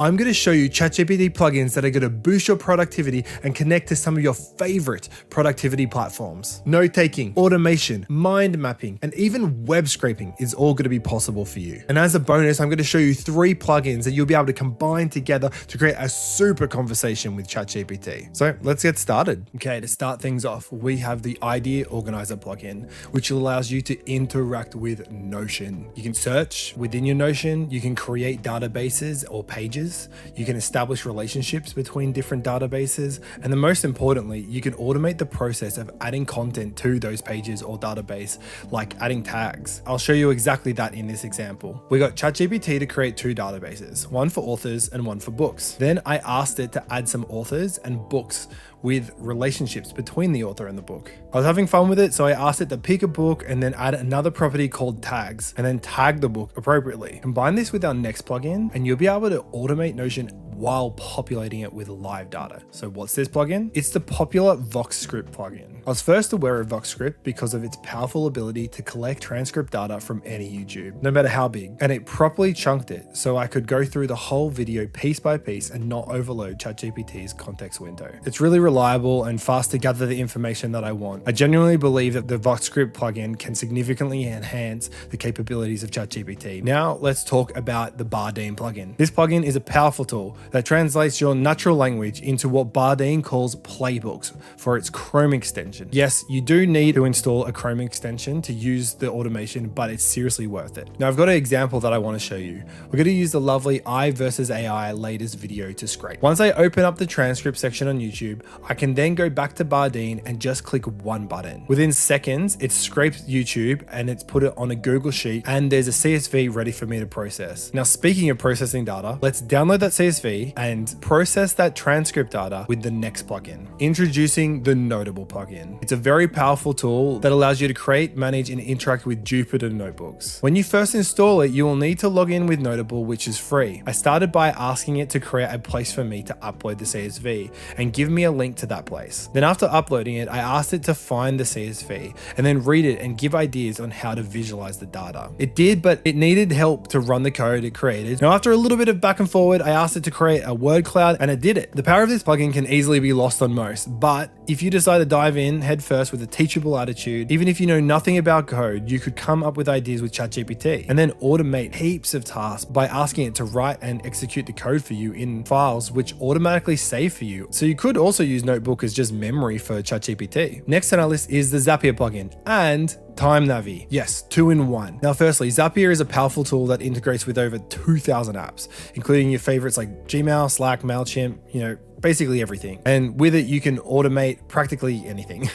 I'm going to show you ChatGPT plugins that are going to boost your productivity and connect to some of your favorite productivity platforms. Note-taking, automation, mind mapping, and even web scraping is all going to be possible for you. And as a bonus, I'm going to show you 3 plugins that you'll be able to combine together to create a super conversation with ChatGPT. So let's get started. Okay, to start things off, we have the Idea Organizer plugin, which allows you to interact with Notion. You can search within your Notion, you can create databases or pages, you can establish relationships between different databases, and then most importantly, you can automate the process of adding content to those pages or database, like adding tags. I'll show you exactly that in this example. We got ChatGPT to create 2 databases, one for authors and one for books. Then I asked it to add some authors and books with relationships between the author and the book. I was having fun with it, so I asked it to pick a book and then add another property called tags, and then tag the book appropriately. Combine this with our next plugin, and you'll be able to automate Notion while populating it with live data. So what's this plugin? It's the popular VoxScript plugin. I was first aware of VoxScript because of its powerful ability to collect transcript data from any YouTube, no matter how big, and it properly chunked it so I could go through the whole video piece by piece and not overload ChatGPT's context window. It's really reliable and fast to gather the information that I want. I genuinely believe that the VoxScript plugin can significantly enhance the capabilities of ChatGPT. Now let's talk about the Bardeen plugin. This plugin is a powerful tool that translates your natural language into what Bardeen calls playbooks for its Chrome extension. Yes, you do need to install a Chrome extension to use the automation, but it's seriously worth it. Now I've got an example that I want to show you. We're going to use the lovely I versus AI latest video to scrape. Once I open up the transcript section on YouTube, I can then go back to Bardeen and just click one button. Within seconds, it's scraped YouTube and it's put it on a Google Sheet, and there's a CSV ready for me to process. Now, speaking of processing data, let's download that CSV and process that transcript data with the next plugin. Introducing the Notable plugin. It's a very powerful tool that allows you to create, manage, and interact with Jupyter notebooks. When you first install it, you will need to log in with Notable, which is free. I started by asking it to create a place for me to upload the CSV and give me a link to that place. Then after uploading it, I asked it to find the CSV and then read it and give ideas on how to visualize the data. It did, but it needed help to run the code it created. Now, after a little bit of back and forward, I asked it to create a word cloud and it did it. The power of this plugin can easily be lost on most, but if you decide to dive in head first with a teachable attitude, even if you know nothing about code, you could come up with ideas with ChatGPT and then automate heaps of tasks by asking it to write and execute the code for you in files which automatically save for you. So you could also use Notebook as just memory for ChatGPT. Next on our list is the Zapier plugin and Time Navi. Yes, 2 in 1. Now, firstly, Zapier is a powerful tool that integrates with over 2,000 apps, including your favorites like Gmail, Slack, MailChimp, basically everything. And with it, you can automate practically anything.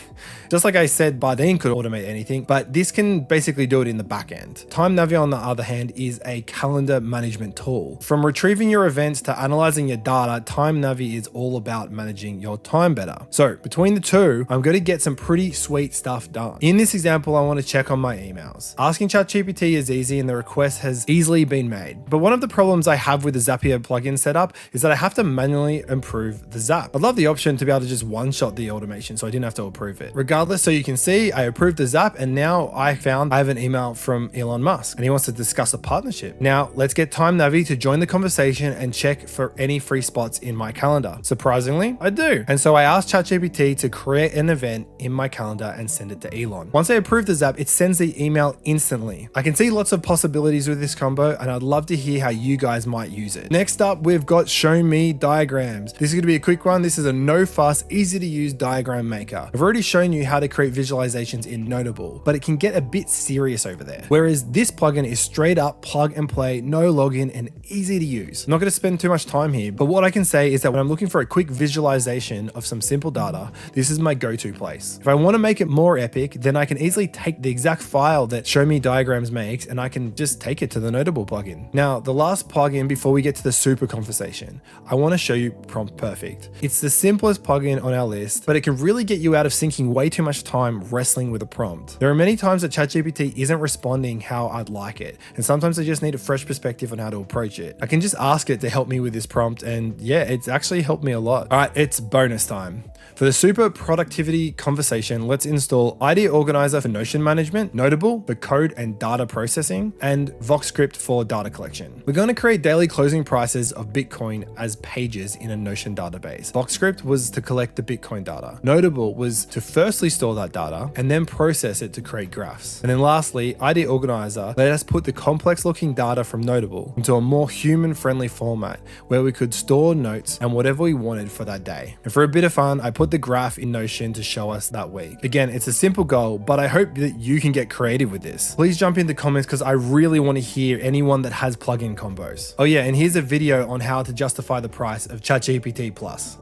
Just like I said, Bardeen could automate anything, but this can basically do it in the back end. Time Navi, on the other hand, is a calendar management tool. From retrieving your events to analyzing your data, Time Navi is all about managing your time better. So between the two, I'm going to get some pretty sweet stuff done. In this example, I want to check on my emails. Asking ChatGPT is easy and the request has easily been made. But one of the problems I have with the Zapier plugin setup is that I have to manually improve the Zap. I'd love the option to be able to just one-shot the automation so I didn't have to approve it. Regardless, so you can see I approved the Zap and now I have an email from Elon Musk and he wants to discuss a partnership. Now let's get Time Navi to join the conversation and check for any free spots in my calendar. Surprisingly, I do. And so I asked ChatGPT to create an event in my calendar and send it to Elon. Once I approve the Zap, it sends the email instantly. I can see lots of possibilities with this combo and I'd love to hear how you guys might use it. Next up, we've got Show Me Diagrams. This is going to be a quick one. This is a no fuss, easy to use diagram maker. I've already shown you how to create visualizations in Notable, but it can get a bit serious over there. Whereas this plugin is straight up plug and play, no login, and easy to use. I'm not going to spend too much time here, but what I can say is that when I'm looking for a quick visualization of some simple data, this is my go-to place. If I want to make it more epic, then I can easily take the exact file that Show Me Diagrams makes and I can just take it to the Notable plugin. Now, the last plugin before we get to the super conversation, I want to show you Prompt Perfect. perfect. It's the simplest plugin on our list, but it can really get you out of sinking way too much time wrestling with a prompt. There are many times that ChatGPT isn't responding how I'd like it, and sometimes I just need a fresh perspective on how to approach it. I can just ask it to help me with this prompt, and yeah, it's actually helped me a lot. All right, it's bonus time. For the super productivity conversation, let's install Idea Organizer for Notion management, Notable for code and data processing, and VoxScript for data collection. We're going to create daily closing prices of Bitcoin as pages in a Notion database. VoxScript was to collect the Bitcoin data. Notable was to firstly store that data and then process it to create graphs. And then lastly, Idea Organizer let us put the complex looking data from Notable into a more human-friendly format where we could store notes and whatever we wanted for that day. And for a bit of fun, I put the graph in Notion to show us that week. Again, it's a simple goal, but I hope that you can get creative with this. Please jump in the comments because I really want to hear anyone that has plugin combos. Oh yeah, and here's a video on how to justify the price of ChatGPT Plus.